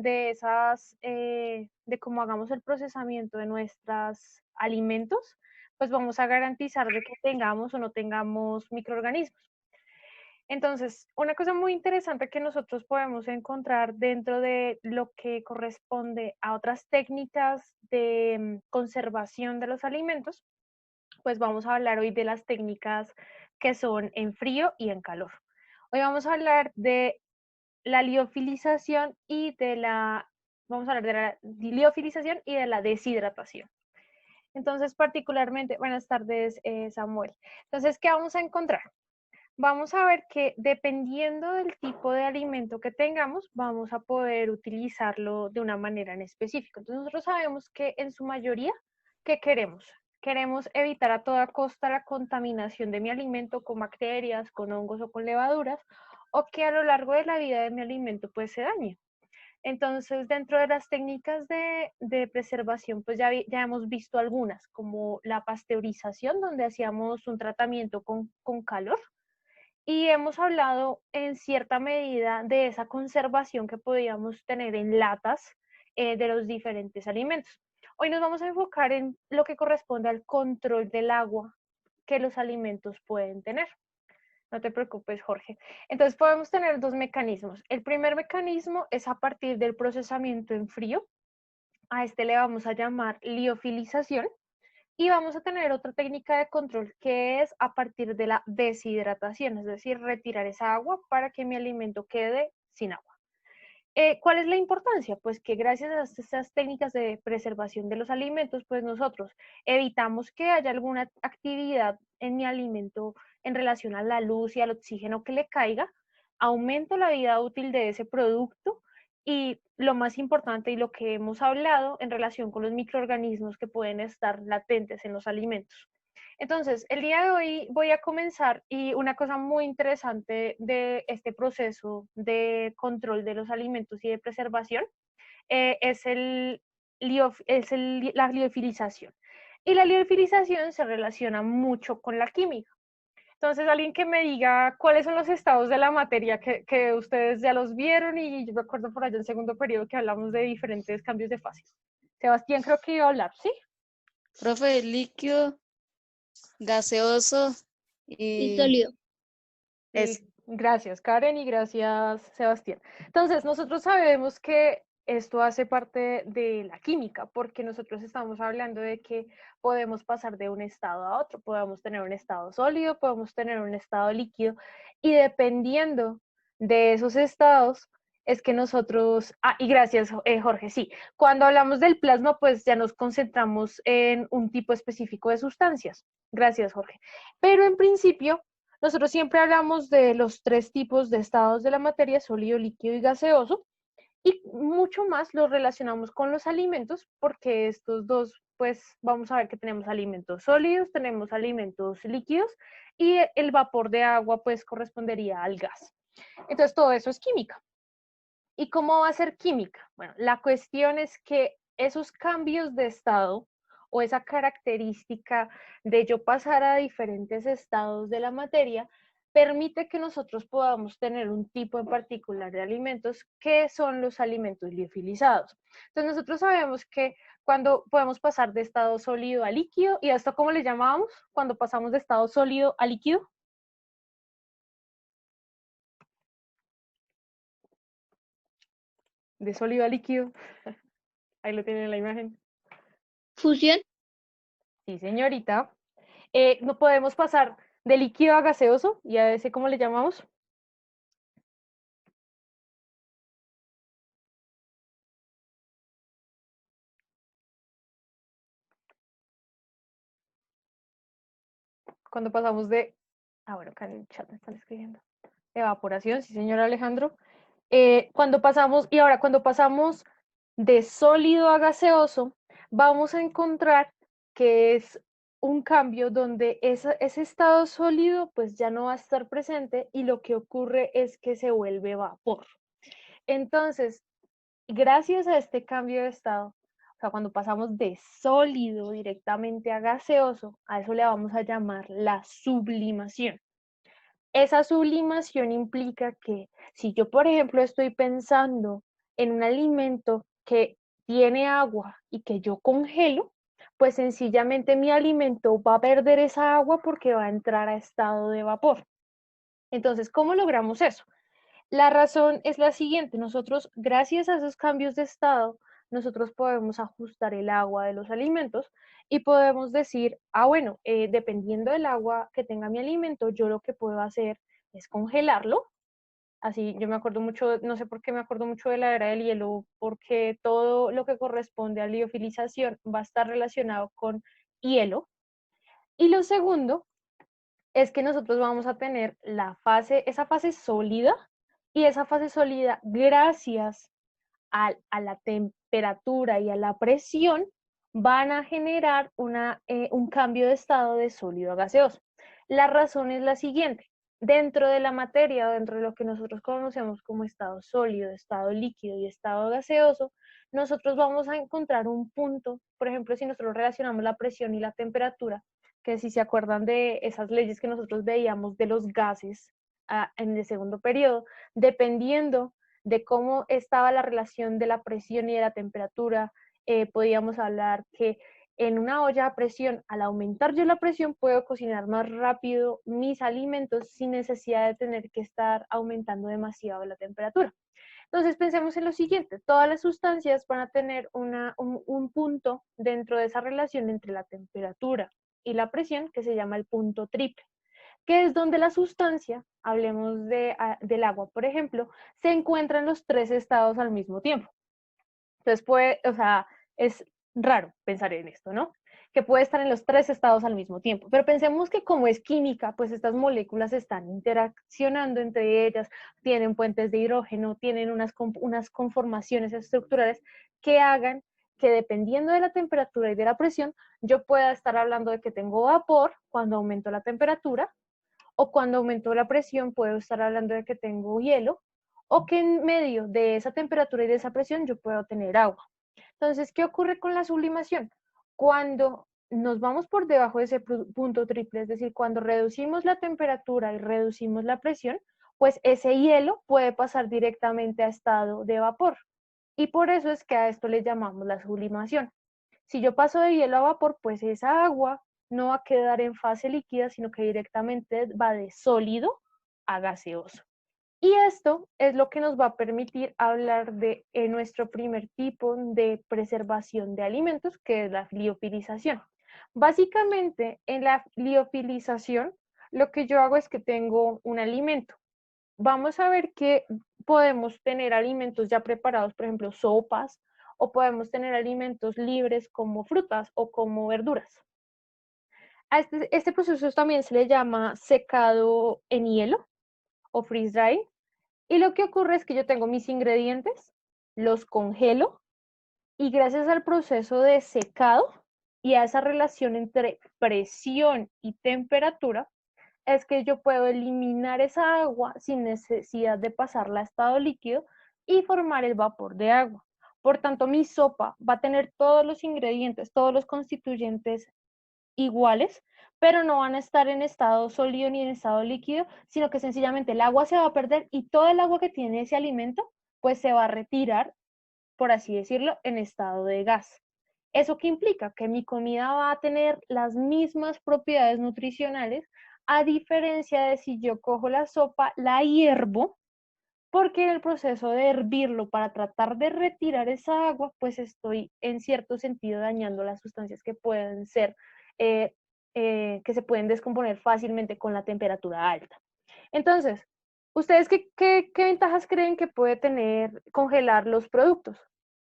de cómo hagamos el procesamiento de nuestros alimentos, pues vamos a garantizar de que tengamos o no tengamos microorganismos. Entonces, una cosa muy interesante que nosotros podemos encontrar dentro de lo que corresponde a otras técnicas de conservación de los alimentos, pues vamos a hablar hoy de las técnicas que son en frío y en calor. Hoy vamos a hablar de la liofilización y vamos a hablar de la liofilización y de la deshidratación. Entonces, particularmente, buenas tardes, Samuel. Entonces, ¿qué vamos a encontrar? Vamos a ver que dependiendo del tipo de alimento que tengamos, vamos a poder utilizarlo de una manera en específico. Entonces, nosotros sabemos que en su mayoría, ¿qué queremos? Queremos evitar a toda costa la contaminación de mi alimento con bacterias, con hongos o con levaduras, o que a lo largo de la vida de mi alimento pues se dañe. Entonces, dentro de las técnicas de preservación, pues ya hemos visto algunas, como la pasteurización, donde hacíamos un tratamiento con calor, y hemos hablado en cierta medida de esa conservación que podíamos tener en latas de los diferentes alimentos. Hoy nos vamos a enfocar en lo que corresponde al control del agua que los alimentos pueden tener. No te preocupes, Jorge. Entonces podemos tener dos mecanismos. El primer mecanismo es a partir del procesamiento en frío. A este le vamos a llamar liofilización. Y vamos a tener otra técnica de control que es a partir de la deshidratación, es decir, retirar esa agua para que mi alimento quede sin agua. ¿Cuál es la importancia? Pues que gracias a estas técnicas de preservación de los alimentos, pues nosotros evitamos que haya alguna actividad en mi alimento en relación a la luz y al oxígeno que le caiga, aumento la vida útil de ese producto y lo más importante y lo que hemos hablado en relación con los microorganismos que pueden estar latentes en los alimentos. Entonces, el día de hoy voy a comenzar y una cosa muy interesante de este proceso de control de los alimentos y de preservación es la liofilización. Y la liofilización se relaciona mucho con la química. Entonces, alguien que me diga cuáles son los estados de la materia que ustedes ya los vieron y yo recuerdo por allá en segundo periodo que hablamos de diferentes cambios de fase. Sebastián creo que iba a hablar, ¿sí? Profe, líquido, gaseoso Y y sólido. eso. Gracias, Karen, y gracias, Sebastián. Entonces, nosotros sabemos que esto hace parte de la química, porque nosotros estamos hablando de que podemos pasar de un estado a otro, podemos tener un estado sólido, podemos tener un estado líquido, y dependiendo de esos estados, es que nosotros, y gracias, Jorge, sí, cuando hablamos del plasma, pues ya nos concentramos en un tipo específico de sustancias. Gracias, Jorge. Pero en principio, nosotros siempre hablamos de los tres tipos de estados de la materia, sólido, líquido y gaseoso, y mucho más los relacionamos con los alimentos, porque estos dos, pues vamos a ver que tenemos alimentos sólidos, tenemos alimentos líquidos, y el vapor de agua, pues correspondería al gas. Entonces, todo eso es química. ¿Y cómo va a ser química? Bueno, la cuestión es que esos cambios de estado o esa característica de yo pasar a diferentes estados de la materia permite que nosotros podamos tener un tipo en particular de alimentos que son los alimentos liofilizados. Entonces nosotros sabemos que cuando podemos pasar de estado sólido a líquido, ¿y a esto cómo le llamamos? Cuando pasamos de estado sólido a líquido. De sólido a líquido. Ahí lo tienen en la imagen. Fusión. Sí, señorita. No podemos pasar de líquido a gaseoso, y a ese, ¿cómo le llamamos? Cuando pasamos de, bueno, acá en el chat me están escribiendo. Evaporación, sí, señor Alejandro. Cuando pasamos, y ahora cuando pasamos de sólido a gaseoso, vamos a encontrar que es un cambio donde ese estado sólido pues ya no va a estar presente y lo que ocurre es que se vuelve vapor. Entonces, gracias a este cambio de estado, o sea, cuando pasamos de sólido directamente a gaseoso, a eso le vamos a llamar la sublimación. Esa sublimación implica que si yo, por ejemplo, estoy pensando en un alimento que tiene agua y que yo congelo, pues sencillamente mi alimento va a perder esa agua porque va a entrar a estado de vapor. Entonces, ¿cómo logramos eso? La razón es la siguiente, nosotros, gracias a esos cambios de estado, nosotros podemos ajustar el agua de los alimentos y podemos decir, bueno, dependiendo del agua que tenga mi alimento, yo lo que puedo hacer es congelarlo. Así, yo me acuerdo mucho, no sé por qué me acuerdo mucho de la era del hielo, porque todo lo que corresponde a liofilización va a estar relacionado con hielo. Y lo segundo es que nosotros vamos a tener esa fase sólida, y esa fase sólida, gracias a la temperatura y a la presión, van a generar un cambio de estado de sólido a gaseoso. La razón es la siguiente. Dentro de la materia, dentro de lo que nosotros conocemos como estado sólido, estado líquido y estado gaseoso, nosotros vamos a encontrar un punto, por ejemplo, si nosotros relacionamos la presión y la temperatura, que si se acuerdan de esas leyes que nosotros veíamos de los gases en el segundo periodo, dependiendo de cómo estaba la relación de la presión y de la temperatura, podíamos hablar que en una olla a presión, al aumentar yo la presión, puedo cocinar más rápido mis alimentos sin necesidad de tener que estar aumentando demasiado la temperatura. Entonces pensemos en lo siguiente, todas las sustancias van a tener un punto dentro de esa relación entre la temperatura y la presión que se llama el punto triple, que es donde la sustancia, hablemos del agua, por ejemplo, se encuentra en los tres estados al mismo tiempo. Entonces, es raro pensar en esto, ¿no? Que puede estar en los tres estados al mismo tiempo. Pero pensemos que como es química, pues estas moléculas están interaccionando entre ellas, tienen puentes de hidrógeno, tienen unas conformaciones estructurales que hagan que, dependiendo de la temperatura y de la presión, yo pueda estar hablando de que tengo vapor cuando aumento la temperatura, o cuando aumentó la presión puedo estar hablando de que tengo hielo, o que en medio de esa temperatura y de esa presión yo puedo tener agua. Entonces, ¿qué ocurre con la sublimación? Cuando nos vamos por debajo de ese punto triple, es decir, cuando reducimos la temperatura y reducimos la presión, pues ese hielo puede pasar directamente a estado de vapor. Y por eso es que a esto le llamamos la sublimación. Si yo paso de hielo a vapor, pues esa agua no va a quedar en fase líquida, sino que directamente va de sólido a gaseoso. Y esto es lo que nos va a permitir hablar de nuestro primer tipo de preservación de alimentos, que es la liofilización. Básicamente, en la liofilización, lo que yo hago es que tengo un alimento. Vamos a ver que podemos tener alimentos ya preparados, por ejemplo, sopas, o podemos tener alimentos libres como frutas o como verduras. A este proceso también se le llama secado en hielo o freeze dry. Y lo que ocurre es que yo tengo mis ingredientes, los congelo, y gracias al proceso de secado y a esa relación entre presión y temperatura, es que yo puedo eliminar esa agua sin necesidad de pasarla a estado líquido y formar el vapor de agua. Por tanto, mi sopa va a tener todos los ingredientes, todos los constituyentes iguales, pero no van a estar en estado sólido ni en estado líquido, sino que sencillamente el agua se va a perder y todo el agua que tiene ese alimento, pues se va a retirar, por así decirlo, en estado de gas. ¿Eso qué implica? Que mi comida va a tener las mismas propiedades nutricionales, a diferencia de si yo cojo la sopa, la hiervo, porque en el proceso de hervirlo para tratar de retirar esa agua, pues estoy en cierto sentido dañando las sustancias que pueden ser, eh, que se pueden descomponer fácilmente con la temperatura alta. Entonces, ¿ustedes qué ventajas creen que puede tener congelar los productos?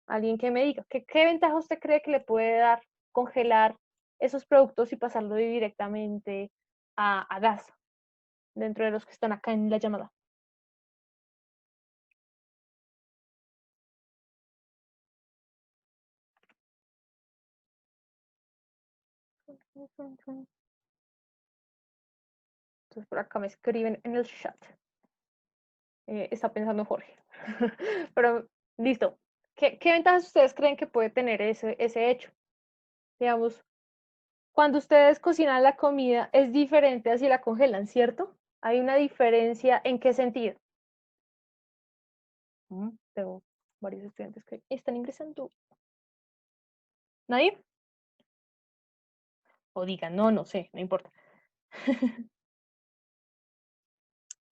Alguien que me diga, ¿qué ventaja usted cree que le puede dar congelar esos productos y pasarlo directamente a gas dentro de los que están acá en la llamada? Entonces por acá me escriben en el chat. Está pensando Jorge. Pero listo. ¿Qué ventajas ustedes creen que puede tener ese hecho? Digamos, cuando ustedes cocinan la comida es diferente a si la congelan, ¿cierto? Hay una diferencia, ¿en qué sentido? varios estudiantes que están ingresando. ¿Nadie? O digan, no, no sé, no importa.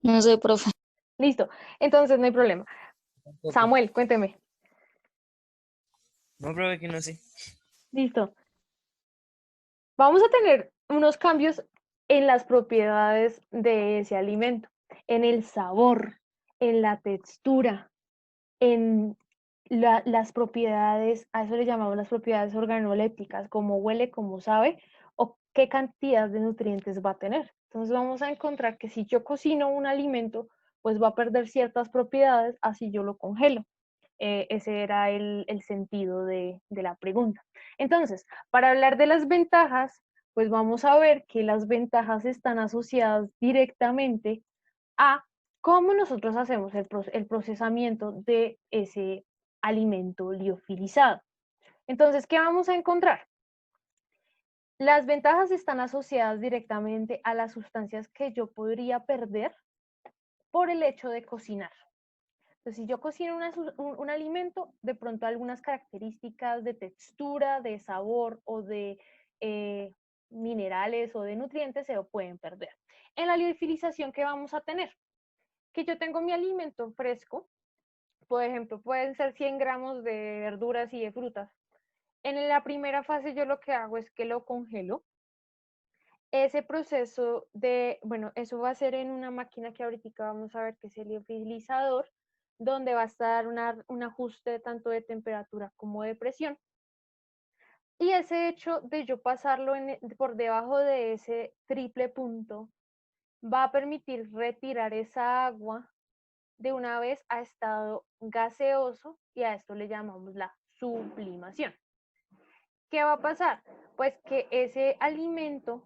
No sé, profe. Listo, entonces no hay problema. Tampoco. Samuel, cuénteme. No, profe, que no sé. Listo. Vamos a tener unos cambios en las propiedades de ese alimento, en el sabor, en la textura, en las propiedades, a eso le llamamos las propiedades organolépticas, como huele, como sabe, o qué cantidad de nutrientes va a tener. Entonces vamos a encontrar que si yo cocino un alimento, pues va a perder ciertas propiedades, así yo lo congelo. Ese era el sentido de la pregunta. Entonces, para hablar de las ventajas, pues vamos a ver que las ventajas están asociadas directamente a cómo nosotros hacemos el procesamiento de ese alimento liofilizado. Entonces, ¿qué vamos a encontrar? Las ventajas están asociadas directamente a las sustancias que yo podría perder por el hecho de cocinar. Entonces, si yo cocino un alimento, de pronto algunas características de textura, de sabor o de minerales o de nutrientes se pueden perder. En la liofilización, ¿qué vamos a tener? Que yo tengo mi alimento fresco, por ejemplo, pueden ser 100 gramos de verduras y de frutas. En la primera fase yo lo que hago es que lo congelo. Ese proceso de, bueno, eso va a ser en una máquina que ahorita vamos a ver que es el liofilizador, donde va a estar un ajuste tanto de temperatura como de presión. Y ese hecho de yo pasarlo por debajo de ese triple punto va a permitir retirar esa agua de una vez a estado gaseoso y a esto le llamamos la sublimación. ¿Qué va a pasar? Pues que ese alimento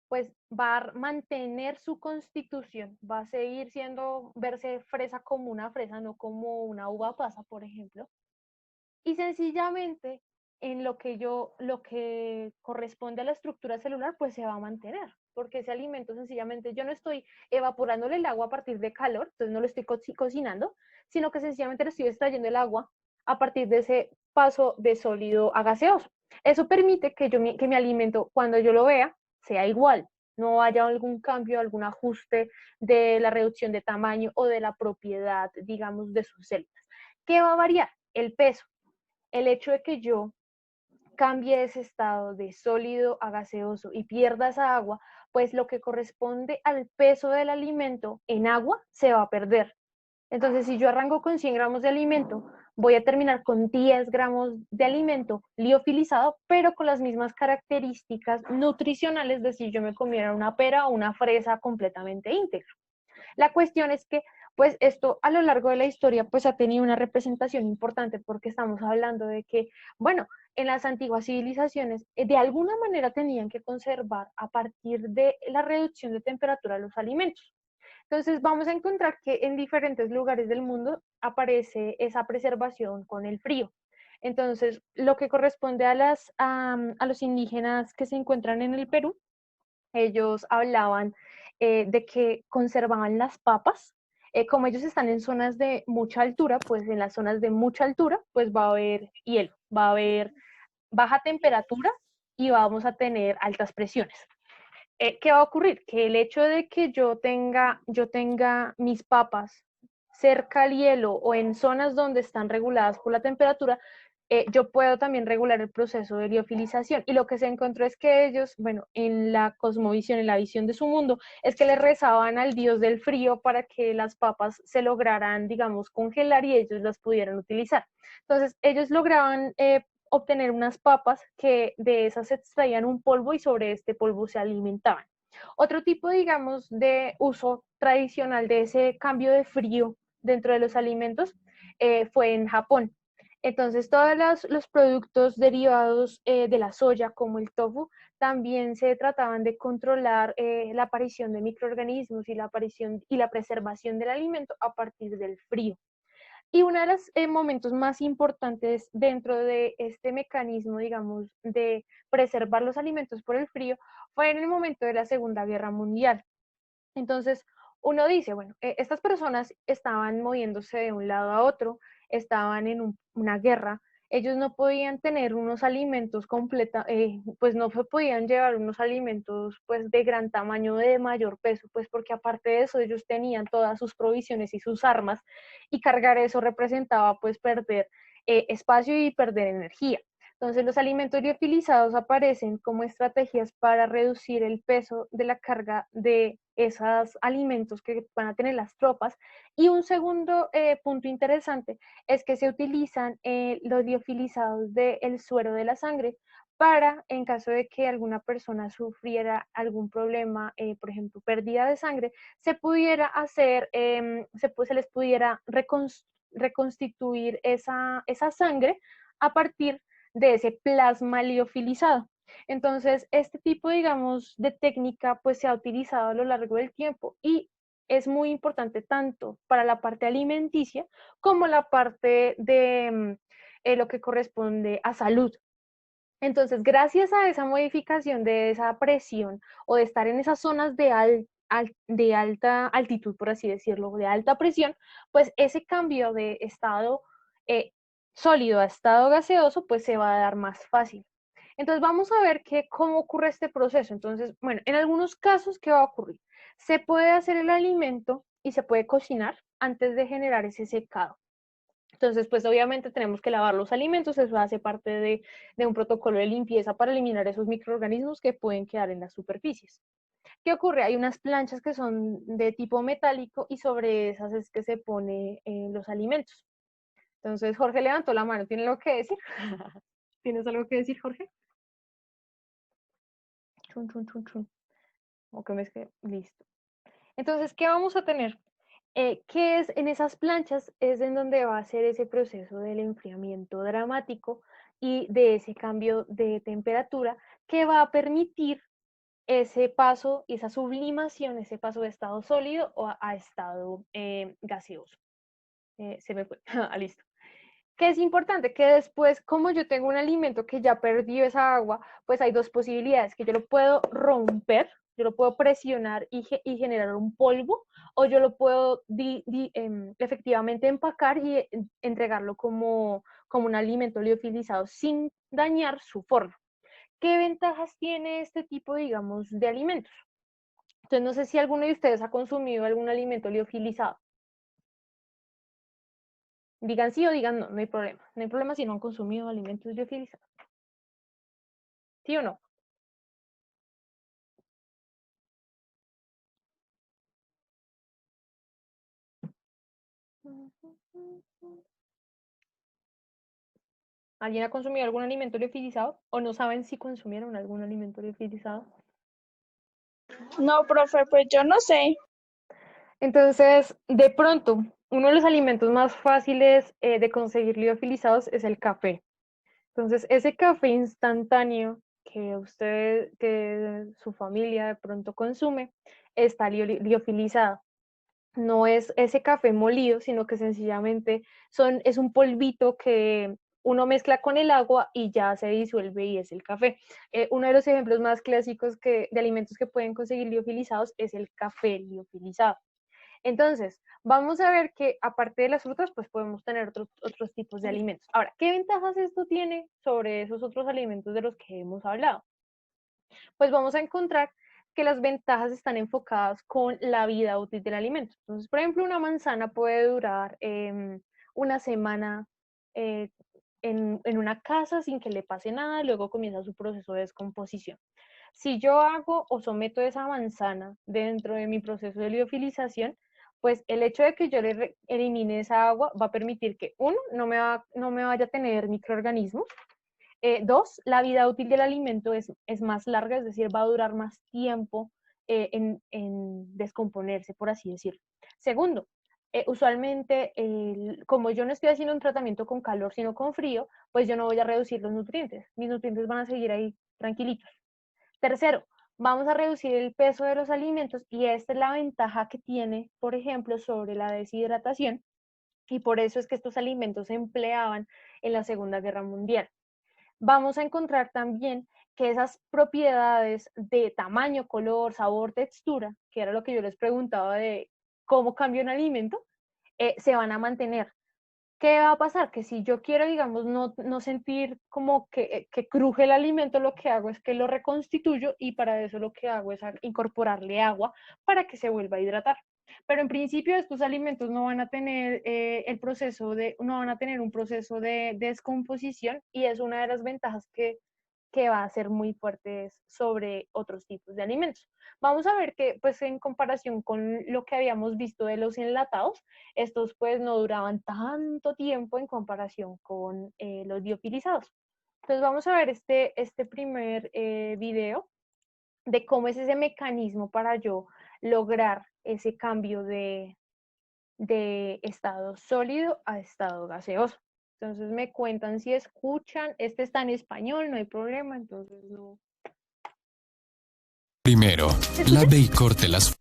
pues va a mantener su constitución, va a seguir siendo, verse fresa como una fresa, no como una uva pasa, por ejemplo, y sencillamente en lo que corresponde a la estructura celular, pues se va a mantener, porque ese alimento sencillamente, yo no estoy evaporándole el agua a partir de calor, entonces no lo estoy cocinando, sino que sencillamente le estoy extrayendo el agua a partir de ese paso de sólido a gaseoso. Eso permite que mi alimento, cuando yo lo vea, sea igual, no haya algún cambio, algún ajuste de la reducción de tamaño o de la propiedad, digamos, de sus células. ¿Qué va a variar? El peso. El hecho de que yo cambie ese estado de sólido a gaseoso y pierda esa agua, pues lo que corresponde al peso del alimento en agua se va a perder. Entonces, si yo arranco con 100 gramos de alimento, voy a terminar con 10 gramos de alimento liofilizado, pero con las mismas características nutricionales de si yo me comiera una pera o una fresa completamente íntegra. La cuestión es que, pues esto a lo largo de la historia, pues ha tenido una representación importante porque estamos hablando de que, bueno, en las antiguas civilizaciones de alguna manera tenían que conservar a partir de la reducción de temperatura los alimentos. Entonces vamos a encontrar que en diferentes lugares del mundo aparece esa preservación con el frío. Entonces, lo que corresponde a los indígenas que se encuentran en el Perú, ellos hablaban de que conservaban las papas. Como ellos están en zonas de mucha altura, pues en las zonas de mucha altura, pues va a haber hielo, va a haber baja temperatura y vamos a tener altas presiones. ¿Qué va a ocurrir? Que el hecho de que yo tenga mis papas cerca al hielo o en zonas donde están reguladas por la temperatura, yo puedo también regular el proceso de liofilización. Y lo que se encontró es que ellos, bueno, en la cosmovisión, en la visión de su mundo, es que le rezaban al dios del frío para que las papas se lograran, digamos, congelar y ellos las pudieran utilizar. Entonces, ellos lograban obtener unas papas que de esas se extraían un polvo y sobre este polvo se alimentaban. Otro tipo, digamos, de uso tradicional de ese cambio de frío dentro de los alimentos fue en Japón. Entonces, todos los productos derivados de la soya, como el tofu, también se trataban de controlar la aparición de microorganismos y la aparición y la preservación del alimento a partir del frío. Y uno de los momentos más importantes dentro de este mecanismo, digamos, de preservar los alimentos por el frío, fue en el momento de la Segunda Guerra Mundial. Entonces, uno dice, bueno, estas personas estaban moviéndose de un lado a otro, estaban en una guerra, ellos no podían tener unos alimentos pues no se podían llevar unos alimentos pues de gran tamaño, de mayor peso, pues porque aparte de eso ellos tenían todas sus provisiones y sus armas, y cargar eso representaba pues perder espacio y perder energía. Entonces los alimentos liofilizados aparecen como estrategias para reducir el peso de la carga de esos alimentos que van a tener las tropas. Y un segundo punto interesante es que se utilizan los liofilizados del suero de la sangre para, en caso de que alguna persona sufriera algún problema, por ejemplo, pérdida de sangre, se pudiera hacer, se les pudiera reconstituir esa sangre a partir de ese plasma liofilizado. Entonces, este tipo, digamos, de técnica, pues se ha utilizado a lo largo del tiempo y es muy importante tanto para la parte alimenticia como la parte de lo que corresponde a salud. Entonces, gracias a esa modificación de esa presión o de estar en esas zonas de alta altitud, por así decirlo, de alta presión, pues ese cambio de estado eh, sólido a estado gaseoso, pues se va a dar más fácil. Entonces, vamos a ver cómo ocurre este proceso. Entonces, bueno, en algunos casos, ¿qué va a ocurrir? Se puede hacer el alimento y se puede cocinar antes de generar ese secado. Entonces, pues obviamente tenemos que lavar los alimentos, eso hace parte de un protocolo de limpieza para eliminar esos microorganismos que pueden quedar en las superficies. ¿Qué ocurre? Hay unas planchas que son de tipo metálico y sobre esas es que se pone los alimentos. Entonces, Jorge levantó la mano, ¿tiene algo que decir? ¿Tienes algo que decir, Jorge? Chun, chun, chun, chun. ¿O que me es que? Listo. Entonces, ¿qué vamos a tener? ¿Qué es en esas planchas? Es en donde va a ser ese proceso del enfriamiento dramático y de ese cambio de temperatura que va a permitir ese paso y esa sublimación, ese paso de estado sólido a estado gaseoso. Se me fue. Listo. ¿Qué es importante? Que después, como yo tengo un alimento que ya perdió esa agua, pues hay dos posibilidades, que yo lo puedo romper, yo lo puedo presionar y generar un polvo, o yo lo puedo efectivamente empacar y entregarlo como un alimento liofilizado sin dañar su forma. ¿Qué ventajas tiene este tipo, digamos, de alimentos? Entonces, no sé si alguno de ustedes ha consumido algún alimento liofilizado. Digan sí o digan no, no hay problema. No hay problema si no han consumido alimentos liofilizados. ¿Sí o no? ¿Alguien ha consumido algún alimento liofilizado? ¿O no saben si consumieron algún alimento liofilizado? No, profe, pues yo no sé. Entonces, de pronto, uno de los alimentos más fáciles de conseguir liofilizados es el café. Entonces, ese café instantáneo que su familia de pronto consume, está liofilizado. No es ese café molido, sino que sencillamente es un polvito que uno mezcla con el agua y ya se disuelve y es el café. Uno de los ejemplos más clásicos de alimentos que pueden conseguir liofilizados es el café liofilizado. Entonces, vamos a ver que aparte de las frutas, pues podemos tener otros tipos de alimentos. Ahora, ¿qué ventajas esto tiene sobre esos otros alimentos de los que hemos hablado? Pues vamos a encontrar que las ventajas están enfocadas con la vida útil del alimento. Entonces, por ejemplo, una manzana puede durar una semana en una casa sin que le pase nada, luego comienza su proceso de descomposición. Si yo hago o someto esa manzana dentro de mi proceso de liofilización, pues el hecho de que yo le elimine esa agua va a permitir que, uno, no me vaya a tener microorganismos. Dos, la vida útil del alimento es más larga, es decir, va a durar más tiempo en descomponerse, por así decirlo. Segundo, usualmente, como yo no estoy haciendo un tratamiento con calor, sino con frío, pues yo no voy a reducir los nutrientes. Mis nutrientes van a seguir ahí tranquilitos. Tercero, vamos a reducir el peso de los alimentos y esta es la ventaja que tiene, por ejemplo, sobre la deshidratación, y por eso es que estos alimentos se empleaban en la Segunda Guerra Mundial. Vamos a encontrar también que esas propiedades de tamaño, color, sabor, textura, que era lo que yo les preguntaba de cómo cambia un alimento, se van a mantener. ¿Qué va a pasar? Que si yo quiero, digamos, no sentir como que cruje el alimento, lo que hago es que lo reconstituyo y para eso lo que hago es incorporarle agua para que se vuelva a hidratar. Pero en principio estos alimentos no van a tener no van a tener un proceso de descomposición y es una de las ventajas que va a ser muy fuerte sobre otros tipos de alimentos. Vamos a ver que, pues en comparación con lo que habíamos visto de los enlatados, estos pues no duraban tanto tiempo en comparación con los liofilizados. Entonces vamos a ver este primer video de cómo es ese mecanismo para yo lograr ese cambio de estado sólido a estado gaseoso. Entonces me cuentan si escuchan, este está en español, no hay problema, entonces no. Primero, lave y corte las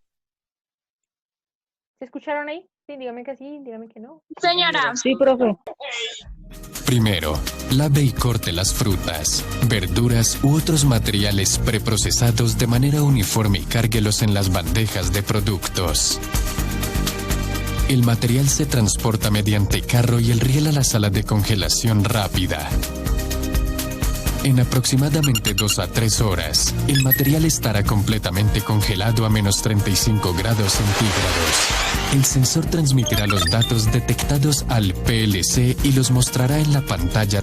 ¿Se escucharon ahí? Sí, dígame que sí, dígame que no. Señora, Sí, profe. Primero, lave y corte las frutas, verduras u otros materiales preprocesados de manera uniforme y cárguelos en las bandejas de productos. El material se transporta mediante carro y el riel a la sala de congelación rápida. En aproximadamente 2 a 3 horas, el material estará completamente congelado a menos 35 grados centígrados. El sensor transmitirá los datos detectados al PLC y los mostrará en la pantalla.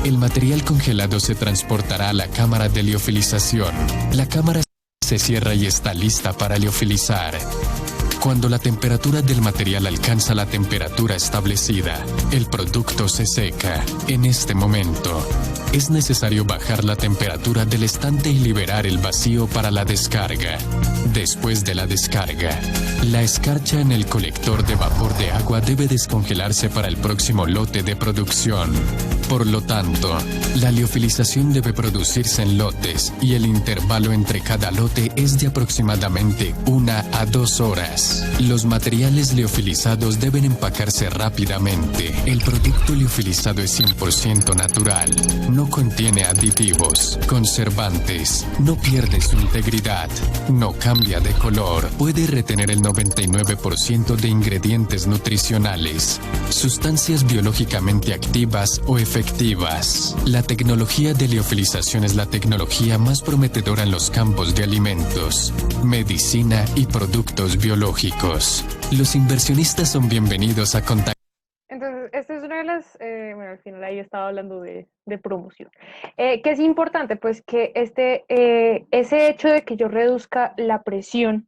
El material congelado se transportará a la cámara de liofilización. La cámara se cierra y está lista para liofilizar. Cuando la temperatura del material alcanza la temperatura establecida, el producto se seca. En este momento, es necesario bajar la temperatura del estante y liberar el vacío para la descarga. Después de la descarga, la escarcha en el colector de vapor de agua debe descongelarse para el próximo lote de producción. Por lo tanto, la liofilización debe producirse en lotes y el intervalo entre cada lote es de aproximadamente 1 a 2 horas. Los materiales liofilizados deben empacarse rápidamente. El producto liofilizado es 100% natural. No contiene aditivos, conservantes, no pierde su integridad, no cambia de color, puede retener el 99% de ingredientes nutricionales, sustancias biológicamente activas o efectivas. La tecnología de liofilización es la tecnología más prometedora en los campos de alimentos, medicina y productos biológicos. Los inversionistas son bienvenidos a contactar. Entonces, esta es una de las, bueno, al final ahí estaba hablando de promoción. ¿Qué es importante? Pues que ese hecho de que yo reduzca la presión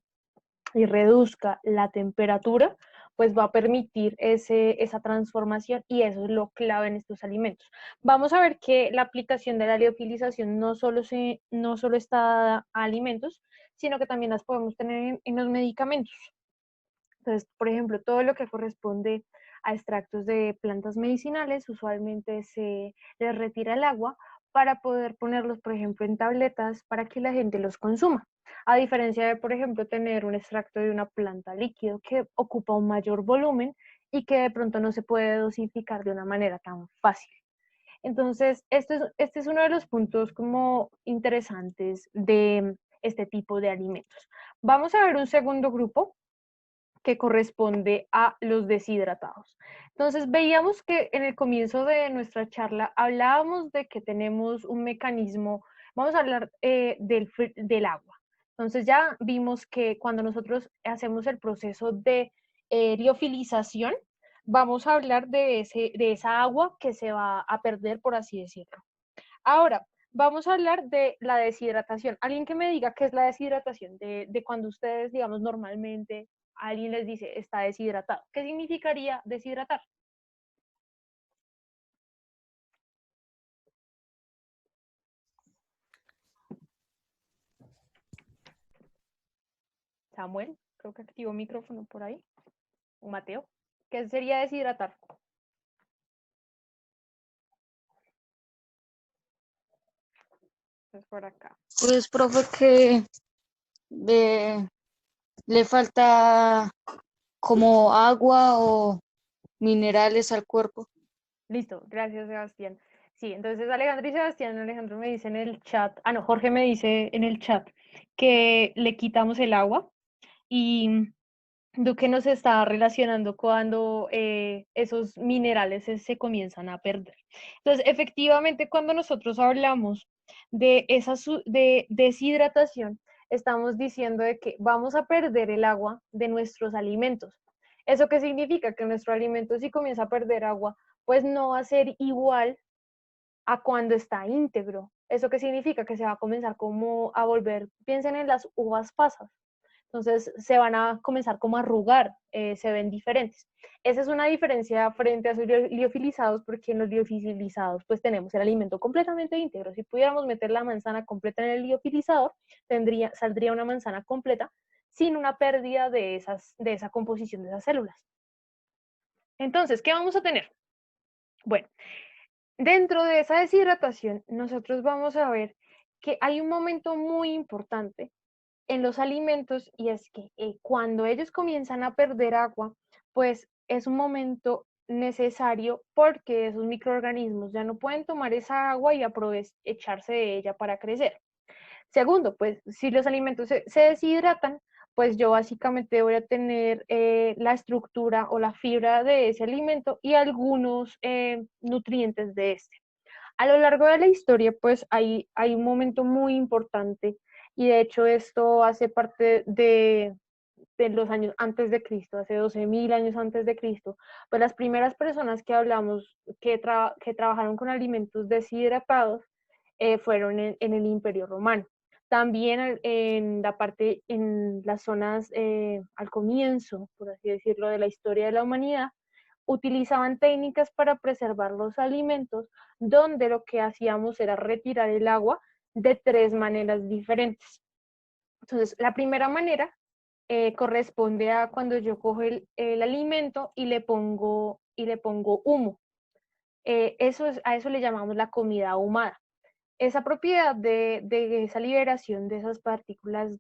y reduzca la temperatura, pues va a permitir esa transformación y eso es lo clave en estos alimentos. Vamos a ver que la aplicación de la liofilización no solo está dada a alimentos, sino que también las podemos tener en los medicamentos. Entonces, por ejemplo, todo lo que corresponde a extractos de plantas medicinales, usualmente se les retira el agua para poder ponerlos, por ejemplo, en tabletas para que la gente los consuma. A diferencia de, por ejemplo, tener un extracto de una planta líquido que ocupa un mayor volumen y que de pronto no se puede dosificar de una manera tan fácil. Entonces, este es uno de los puntos como interesantes de este tipo de alimentos. Vamos a ver un segundo grupo que corresponde a los deshidratados. Entonces, veíamos que en el comienzo de nuestra charla hablábamos de que tenemos un mecanismo, vamos a hablar del agua. Entonces, ya vimos que cuando nosotros hacemos el proceso de liofilización, vamos a hablar de esa agua que se va a perder, por así decirlo. Ahora, vamos a hablar de la deshidratación. Alguien que me diga qué es la deshidratación, de cuando ustedes, digamos, normalmente alguien les dice está deshidratado. ¿Qué significaría deshidratar? Samuel, creo que activó micrófono por ahí. O Mateo. ¿Qué sería deshidratar? Es por acá. Pues, profe, que le falta como agua o minerales al cuerpo. Listo, gracias Sebastián. Sí, entonces Alejandro y Sebastián, Alejandro me dice en el chat, no, Jorge me dice en el chat que le quitamos el agua y Duque nos está relacionando cuando esos minerales se comienzan a perder. Entonces, efectivamente, cuando nosotros hablamos de de deshidratación, estamos diciendo de que vamos a perder el agua de nuestros alimentos. ¿Eso qué significa? Que nuestro alimento, si comienza a perder agua, pues no va a ser igual a cuando está íntegro. ¿Eso qué significa? Que se va a comenzar como a volver, piensen en las uvas pasas. Entonces se van a comenzar como a arrugar, se ven diferentes. Esa es una diferencia frente a los liofilizados, porque en los liofilizados pues tenemos el alimento completamente íntegro. Si pudiéramos meter la manzana completa en el liofilizador, saldría una manzana completa sin una pérdida de esa composición de esas células. Entonces, ¿qué vamos a tener? Bueno, dentro de esa deshidratación, nosotros vamos a ver que hay un momento muy importante en los alimentos y es que cuando ellos comienzan a perder agua, pues es un momento necesario porque esos microorganismos ya no pueden tomar esa agua y aprovecharse de ella para crecer. Segundo, pues si los alimentos se deshidratan, pues yo básicamente voy a tener la estructura o la fibra de ese alimento y algunos nutrientes de este. A lo largo de la historia, pues hay un momento muy importante y de hecho esto hace parte de los años antes de Cristo, hace 12.000 años antes de Cristo, pues las primeras personas que hablamos que trabajaron con alimentos deshidratados fueron en el Imperio Romano. También en las zonas al comienzo, por así decirlo, de la historia de la humanidad, utilizaban técnicas para preservar los alimentos, donde lo que hacíamos era retirar el agua de 3 maneras diferentes. Entonces, la primera manera corresponde a cuando yo cojo el alimento y le pongo humo. A eso le llamamos la comida ahumada. Esa propiedad de esa liberación de esas partículas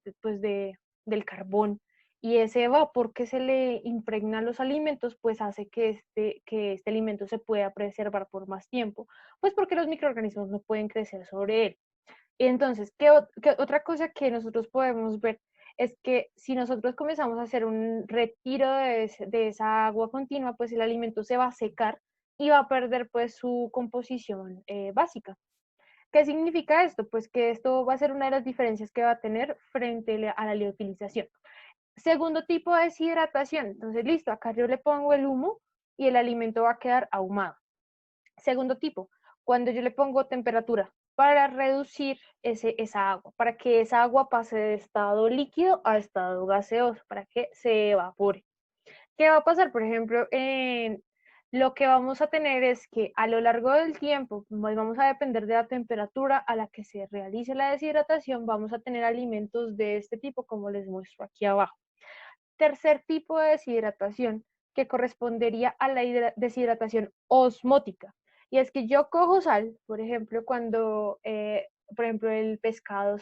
del carbón y ese vapor que se le impregna a los alimentos, pues hace que este alimento se pueda preservar por más tiempo, pues porque los microorganismos no pueden crecer sobre él. Entonces, ¿qué otra cosa que nosotros podemos ver? Es que si nosotros comenzamos a hacer un retiro de esa agua continua, pues el alimento se va a secar y va a perder pues su composición básica. ¿Qué significa esto? Pues que esto va a ser una de las diferencias que va a tener frente a la liofilización. Segundo tipo de deshidratación. Entonces, listo, acá yo le pongo el humo y el alimento va a quedar ahumado. Segundo tipo, cuando yo le pongo temperatura para reducir esa agua, para que esa agua pase de estado líquido a estado gaseoso, para que se evapore. ¿Qué va a pasar? Por ejemplo, lo que vamos a tener es que a lo largo del tiempo, pues vamos a depender de la temperatura a la que se realice la deshidratación, vamos a tener alimentos de este tipo, como les muestro aquí abajo. Tercer tipo de deshidratación, que correspondería a la deshidratación osmótica. Y es que yo cojo sal, por ejemplo, cuando, por ejemplo, el pescado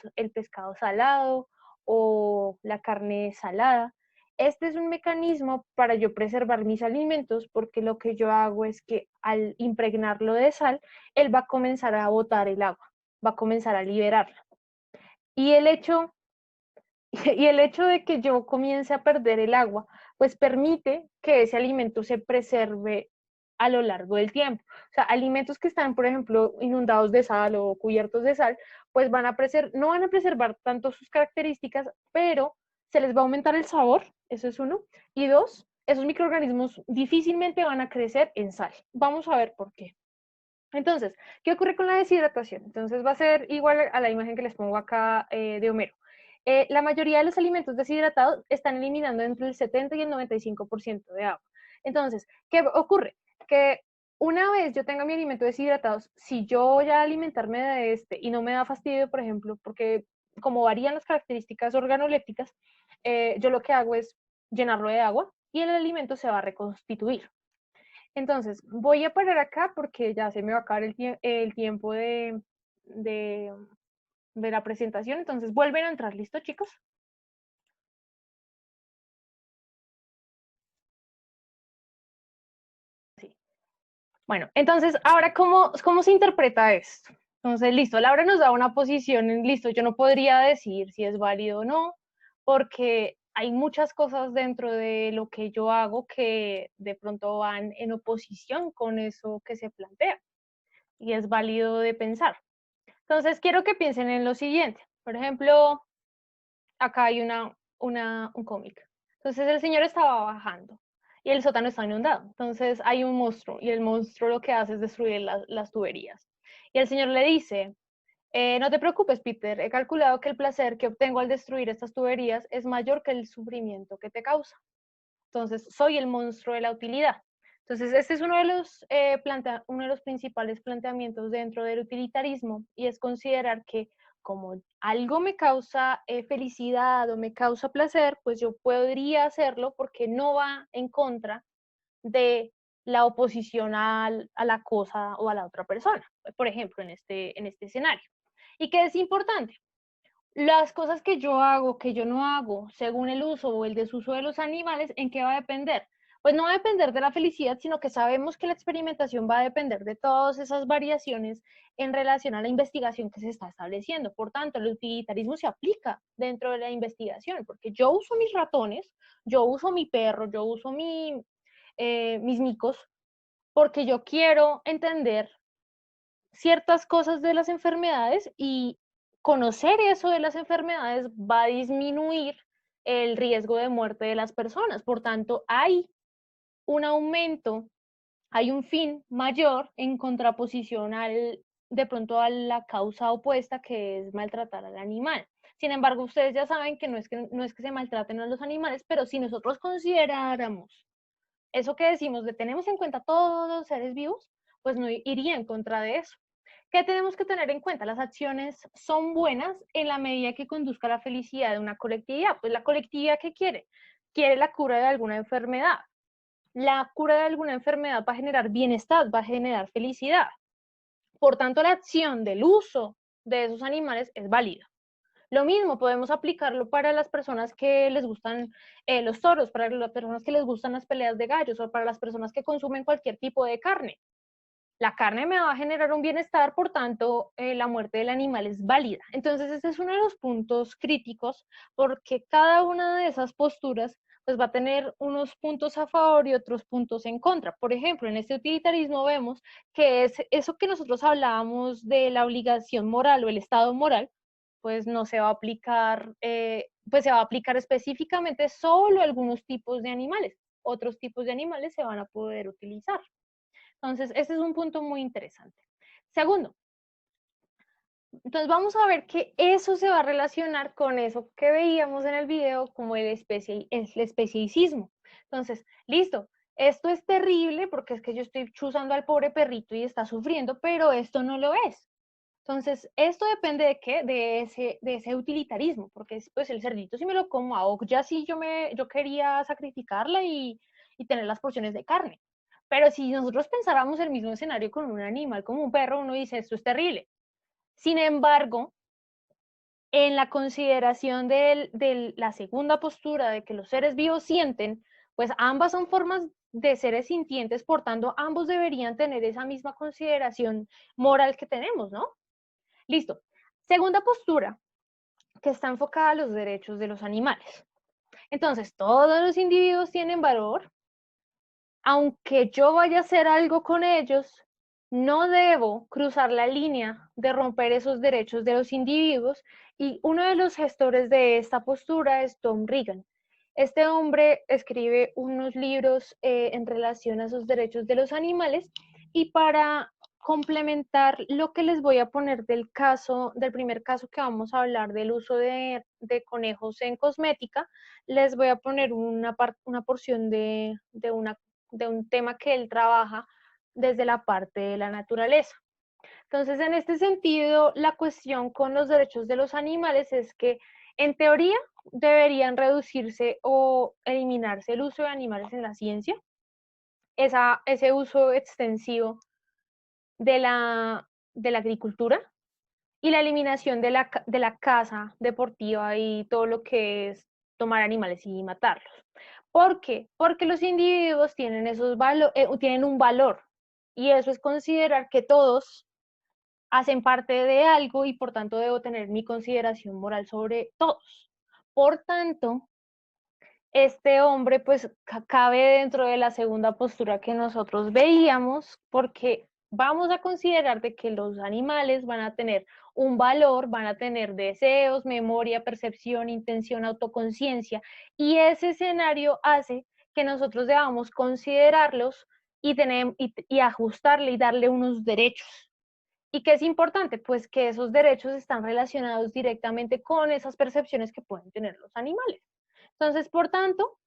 salado o la carne salada. Este es un mecanismo para yo preservar mis alimentos porque lo que yo hago es que al impregnarlo de sal, él va a comenzar a botar el agua, va a comenzar a liberarla. Y el hecho y el hecho de que yo comience a perder el agua, pues permite que ese alimento se preserve a lo largo del tiempo. O sea, alimentos que están, por ejemplo, inundados de sal o cubiertos de sal, pues no van a preservar tanto sus características, pero se les va a aumentar el sabor, eso es uno. Y dos, esos microorganismos difícilmente van a crecer en sal. Vamos a ver por qué. Entonces, ¿qué ocurre con la deshidratación? Entonces va a ser igual a la imagen que les pongo acá de Homero. La mayoría de los alimentos deshidratados están eliminando entre el 70 y el 95% de agua. Entonces, ¿qué ocurre? Que una vez yo tenga mi alimento deshidratado, si yo voy a alimentarme de este y no me da fastidio, por ejemplo, porque como varían las características organolépticas, yo lo que hago es llenarlo de agua y el alimento se va a reconstituir. Entonces, voy a parar acá porque ya se me va a acabar el tiempo de, de la presentación. Entonces, vuelven a entrar. ¿Listo, chicos? Bueno, entonces, ahora, ¿cómo se interpreta esto? Entonces, listo, Laura nos da una posición, listo, yo no podría decir si es válido o no, porque hay muchas cosas dentro de lo que yo hago que de pronto van en oposición con eso que se plantea, y es válido de pensar. Entonces, quiero que piensen en lo siguiente. Por ejemplo, acá hay un cómic. Entonces, el señor estaba bajando y el sótano está inundado. Entonces hay un monstruo y el monstruo lo que hace es destruir las tuberías. Y el señor le dice, no te preocupes, Peter, he calculado que el placer que obtengo al destruir estas tuberías es mayor que el sufrimiento que te causa. Entonces, soy el monstruo de la utilidad. Entonces, este es uno de los principales planteamientos dentro del utilitarismo, y es considerar que como algo me causa felicidad o me causa placer, pues yo podría hacerlo porque no va en contra de la oposición a la cosa o a la otra persona, por ejemplo, en este escenario. ¿Y qué es importante? Las cosas que yo hago, que yo no hago, según el uso o el desuso de los animales, ¿en qué va a depender? Pues no va a depender de la felicidad, sino que sabemos que la experimentación va a depender de todas esas variaciones en relación a la investigación que se está estableciendo. Por tanto, el utilitarismo se aplica dentro de la investigación, porque yo uso mis ratones, yo uso mi perro, yo uso mis micos, porque yo quiero entender ciertas cosas de las enfermedades, y conocer eso de las enfermedades va a disminuir el riesgo de muerte de las personas. Por tanto, hay un aumento, hay un fin mayor en contraposición de pronto a la causa opuesta, que es maltratar al animal. Sin embargo, ustedes ya saben que no es que se maltraten a los animales, pero si nosotros consideráramos eso que decimos de tenemos en cuenta todos los seres vivos, pues no iría en contra de eso. ¿Qué tenemos que tener en cuenta? Las acciones son buenas en la medida que conduzca a la felicidad de una colectividad. Pues la colectividad, ¿qué quiere? Quiere la cura de alguna enfermedad. La cura de alguna enfermedad va a generar bienestar, va a generar felicidad. Por tanto, la acción del uso de esos animales es válida. Lo mismo podemos aplicarlo para las personas que les gustan los toros, para las personas que les gustan las peleas de gallos, o para las personas que consumen cualquier tipo de carne. La carne me va a generar un bienestar, por tanto, la muerte del animal es válida. Entonces, este es uno de los puntos críticos, porque cada una de esas posturas pues va a tener unos puntos a favor y otros puntos en contra. Por ejemplo, en este utilitarismo vemos que es eso que nosotros hablábamos de la obligación moral o el estado moral, pues no se va a aplicar, pues se va a aplicar específicamente solo a algunos tipos de animales. Otros tipos de animales se van a poder utilizar. Entonces, este es un punto muy interesante. Segundo, entonces vamos a ver que eso se va a relacionar con eso que veíamos en el video como el especiesismo. Entonces, listo, esto es terrible porque es que yo estoy chuzando al pobre perrito y está sufriendo, pero esto no lo es. Entonces, esto depende de qué, de ese utilitarismo, porque pues el cerdito si me lo como, a ya sí yo quería sacrificarla y tener las porciones de carne. Pero si nosotros pensáramos el mismo escenario con un animal como un perro, uno dice, esto es terrible. Sin embargo, en la consideración de la segunda postura de que los seres vivos sienten, pues ambas son formas de seres sintientes, por tanto, ambos deberían tener esa misma consideración moral que tenemos, ¿no? Listo. Segunda postura, que está enfocada a los derechos de los animales. Entonces, todos los individuos tienen valor. Aunque yo vaya a hacer algo con ellos, no debo cruzar la línea de romper esos derechos de los individuos. Y uno de los gestores de esta postura es Tom Regan. Este hombre escribe unos libros en relación a esos derechos de los animales, y para complementar lo que les voy a poner del primer caso que vamos a hablar, del uso de conejos en cosmética, les voy a poner una porción de un tema que él trabaja desde la parte de la naturaleza. Entonces, en este sentido, la cuestión con los derechos de los animales es que, en teoría, deberían reducirse o eliminarse el uso de animales en la ciencia, ese uso extensivo de la agricultura, y la eliminación de la caza deportiva y todo lo que es tomar animales y matarlos. ¿Por qué? Porque los individuos tienen, tienen un valor. Y eso es considerar que todos hacen parte de algo y por tanto debo tener mi consideración moral sobre todos. Por tanto, este hombre pues cabe dentro de la segunda postura que nosotros veíamos, porque vamos a considerar de que los animales van a tener un valor, van a tener deseos, memoria, percepción, intención, autoconciencia, y ese escenario hace que nosotros debamos considerarlos y ajustarle y darle unos derechos. ¿Y qué es importante? Pues que esos derechos están relacionados directamente con esas percepciones que pueden tener los animales. Entonces, por tanto,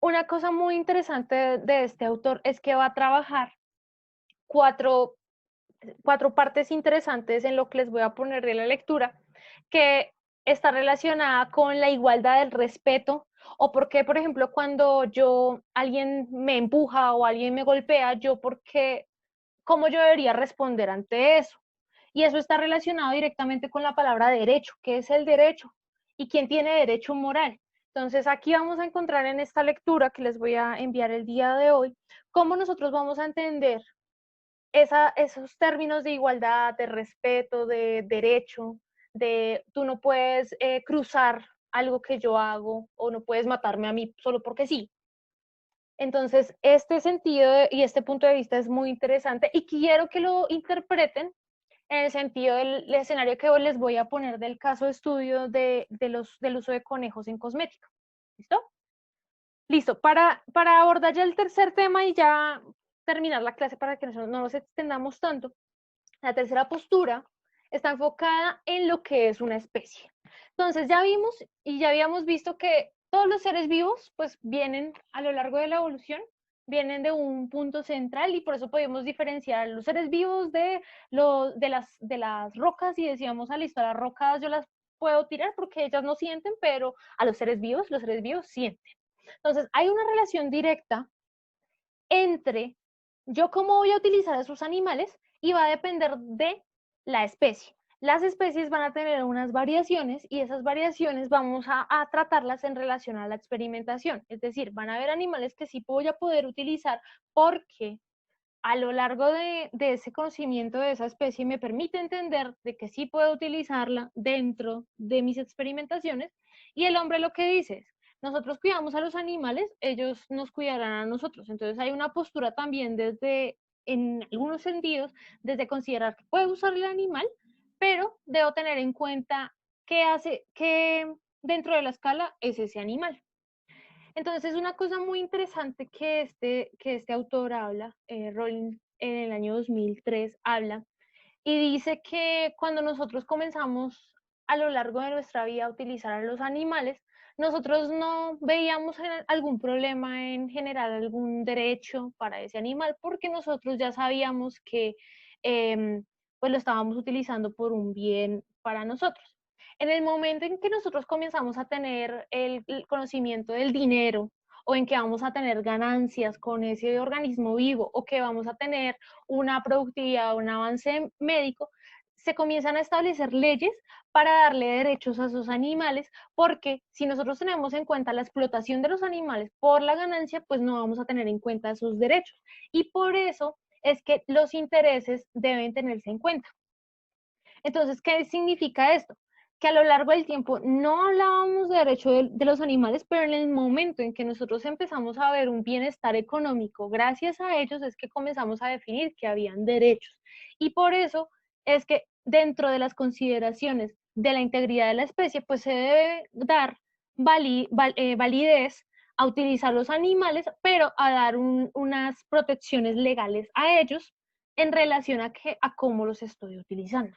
una cosa muy interesante de este autor es que va a trabajar cuatro partes interesantes en lo que les voy a poner de la lectura, que está relacionada con la igualdad del respeto, o porque, por ejemplo, cuando alguien me empuja o alguien me golpea, cómo yo debería responder ante eso. Y eso está relacionado directamente con la palabra derecho. ¿Qué es el derecho? ¿Y quién tiene derecho moral? Entonces aquí vamos a encontrar en esta lectura que les voy a enviar el día de hoy, cómo nosotros vamos a entender esos términos de igualdad, de respeto, de derecho, de tú no puedes cruzar algo que yo hago o no puedes matarme a mí solo porque sí. Entonces, este sentido y este punto de vista es muy interesante y quiero que lo interpreten en el sentido del escenario que les voy a poner del caso de estudio del uso de conejos en cosmética. ¿Listo? Listo. Para abordar ya el tercer tema y ya terminar la clase para que no nos extendamos tanto, la tercera postura está enfocada en lo que es una especie. Entonces ya vimos y ya habíamos visto que todos los seres vivos pues vienen a lo largo de la evolución, vienen de un punto central y por eso podemos diferenciar los seres vivos de las rocas y decíamos, listo, las rocas yo las puedo tirar porque ellas no sienten, pero a los seres vivos sienten. Entonces hay una relación directa entre yo cómo voy a utilizar a esos animales y va a depender de la especie. Las especies van a tener unas variaciones y esas variaciones vamos a tratarlas en relación a la experimentación. Es decir, van a haber animales que sí voy a poder utilizar porque a lo largo de ese conocimiento de esa especie me permite entender de que sí puedo utilizarla dentro de mis experimentaciones. Y el hombre lo que dice es, nosotros cuidamos a los animales, ellos nos cuidarán a nosotros. Entonces hay una postura también en algunos sentidos, desde considerar que puedo usar el animal, pero debo tener en cuenta qué dentro de la escala es ese animal. Entonces, una cosa muy interesante que este autor habla, Rowling en el año 2003 habla, y dice que cuando nosotros comenzamos a lo largo de nuestra vida a utilizar a los animales, nosotros no veíamos algún problema en generar algún derecho para ese animal, porque nosotros ya sabíamos que pues lo estábamos utilizando por un bien para nosotros. En el momento en que nosotros comenzamos a tener el conocimiento del dinero o en que vamos a tener ganancias con ese organismo vivo o que vamos a tener una productividad, un avance médico, se comienzan a establecer leyes para darle derechos a esos animales, porque si nosotros tenemos en cuenta la explotación de los animales por la ganancia, pues no vamos a tener en cuenta esos derechos. Y por eso es que los intereses deben tenerse en cuenta. Entonces, ¿qué significa esto? Que a lo largo del tiempo no hablábamos de derecho de los animales, pero en el momento en que nosotros empezamos a ver un bienestar económico, gracias a ellos es que comenzamos a definir que habían derechos. Y por eso es que dentro de las consideraciones de la integridad de la especie, pues se debe dar validez a utilizar los animales, pero a dar unas protecciones legales a ellos en relación a cómo los estoy utilizando.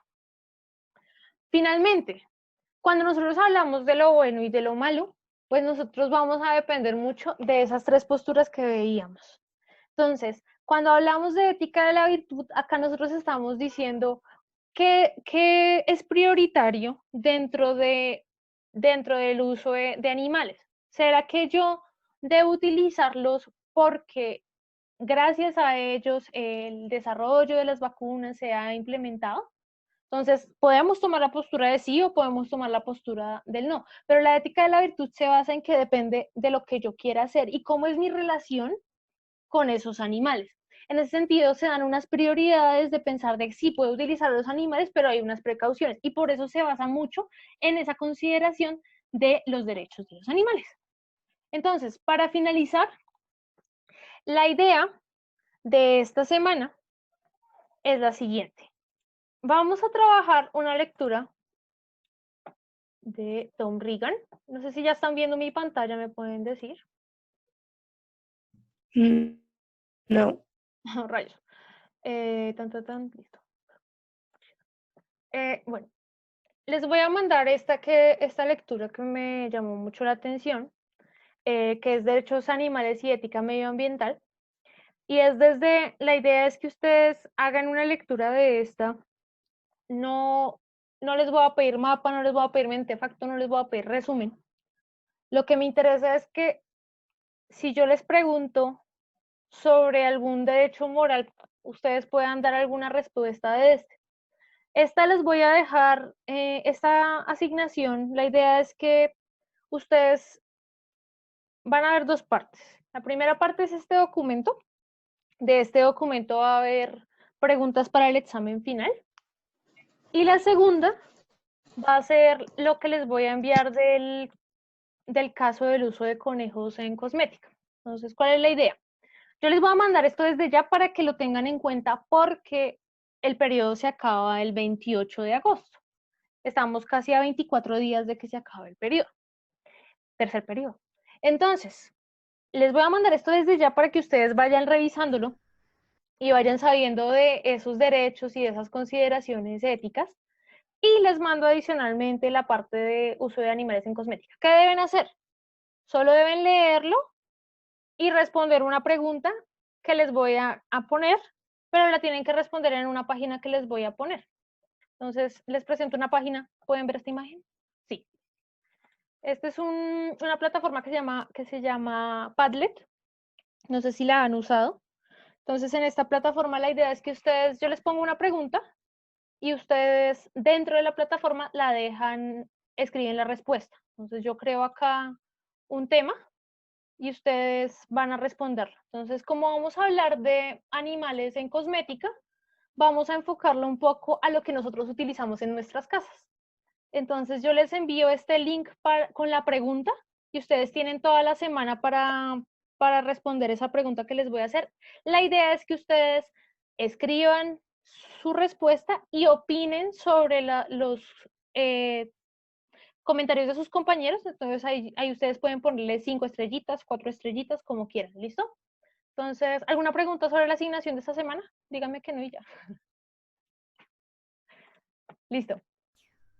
Finalmente, cuando nosotros hablamos de lo bueno y de lo malo, pues nosotros vamos a depender mucho de esas tres posturas que veíamos. Entonces, cuando hablamos de ética de la virtud, acá nosotros estamos diciendo que es prioritario dentro del uso de animales. ¿Será que yo debo utilizarlos porque gracias a ellos el desarrollo de las vacunas se ha implementado? Entonces, podemos tomar la postura de sí o podemos tomar la postura del no, pero la ética de la virtud se basa en que depende de lo que yo quiera hacer y cómo es mi relación con esos animales. En ese sentido, se dan unas prioridades de pensar de sí puede utilizar los animales, pero hay unas precauciones, y por eso se basa mucho en esa consideración de los derechos de los animales. Entonces, para finalizar, la idea de esta semana es la siguiente. Vamos a trabajar una lectura de Tom Regan. No sé si ya están viendo mi pantalla, ¿me pueden decir? No. Rayos. Listo. Bueno, les voy a mandar esta lectura que me llamó mucho la atención, que es Derechos Animales y Ética Medioambiental. Y es la idea es que ustedes hagan una lectura de esta. No les voy a pedir mapa, no les voy a pedir mentefacto, no les voy a pedir resumen. Lo que me interesa es que si yo les pregunto sobre algún derecho moral, ustedes puedan dar alguna respuesta de este. Esta les voy a dejar, esta asignación, la idea es que ustedes van a ver dos partes. La primera parte es este documento. De este documento va a haber preguntas para el examen final. Y la segunda va a ser lo que les voy a enviar del caso del uso de conejos en cosmética. Entonces, ¿cuál es la idea? Yo les voy a mandar esto desde ya para que lo tengan en cuenta porque el periodo se acaba el 28 de agosto. Estamos casi a 24 días de que se acabe el periodo. Tercer periodo. Entonces, les voy a mandar esto desde ya para que ustedes vayan revisándolo y vayan sabiendo de esos derechos y de esas consideraciones éticas. Y les mando adicionalmente la parte de uso de animales en cosmética. ¿Qué deben hacer? Solo deben leerlo y responder una pregunta que les voy a poner, pero la tienen que responder en una página que les voy a poner. Entonces, les presento una página. ¿Pueden ver esta imagen? Sí. Esta es una plataforma que se llama Padlet. No sé si la han usado. Entonces, en esta plataforma la idea es que yo les pongo una pregunta y ustedes dentro de la plataforma escriben la respuesta. Entonces, yo creo acá un tema y ustedes van a responderlo. Entonces, como vamos a hablar de animales en cosmética, vamos a enfocarlo un poco a lo que nosotros utilizamos en nuestras casas. Entonces, yo les envío este link con la pregunta y ustedes tienen toda la semana para responder esa pregunta que les voy a hacer. La idea es que ustedes escriban su respuesta y opinen sobre los comentarios de sus compañeros. Entonces, ahí ustedes pueden ponerle 5 estrellitas, 4 estrellitas, como quieran. ¿Listo? Entonces, ¿alguna pregunta sobre la asignación de esta semana? Díganme que no y ya. Listo.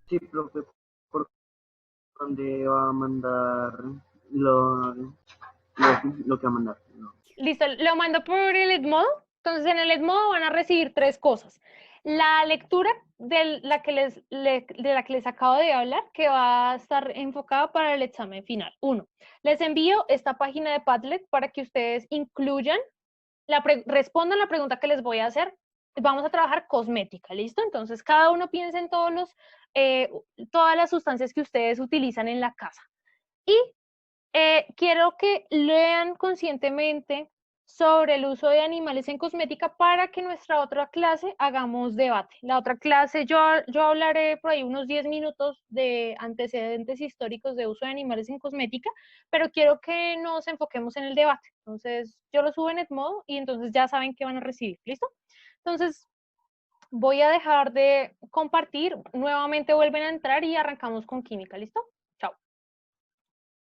Sí, profe, ¿por dónde va a mandar lo que va a mandar? No. Listo, lo mando por el Edmodo. Entonces, en el Edmodo van a recibir 3 cosas. La lectura de la que les acabo de hablar, que va a estar enfocada para el examen final. 1. Les envío esta página de Padlet para que ustedes incluyan, respondan la pregunta que les voy a hacer. Vamos a trabajar cosmética, ¿listo? Entonces, cada uno piensa en todas las sustancias que ustedes utilizan en la casa. Y quiero que lean conscientemente sobre el uso de animales en cosmética para que nuestra otra clase hagamos debate. La otra clase, yo hablaré por ahí unos 10 minutos de antecedentes históricos de uso de animales en cosmética, pero quiero que nos enfoquemos en el debate. Entonces, yo lo subo en Edmodo y entonces ya saben qué van a recibir. ¿Listo? Entonces, voy a dejar de compartir. Nuevamente vuelven a entrar y arrancamos con química. ¿Listo?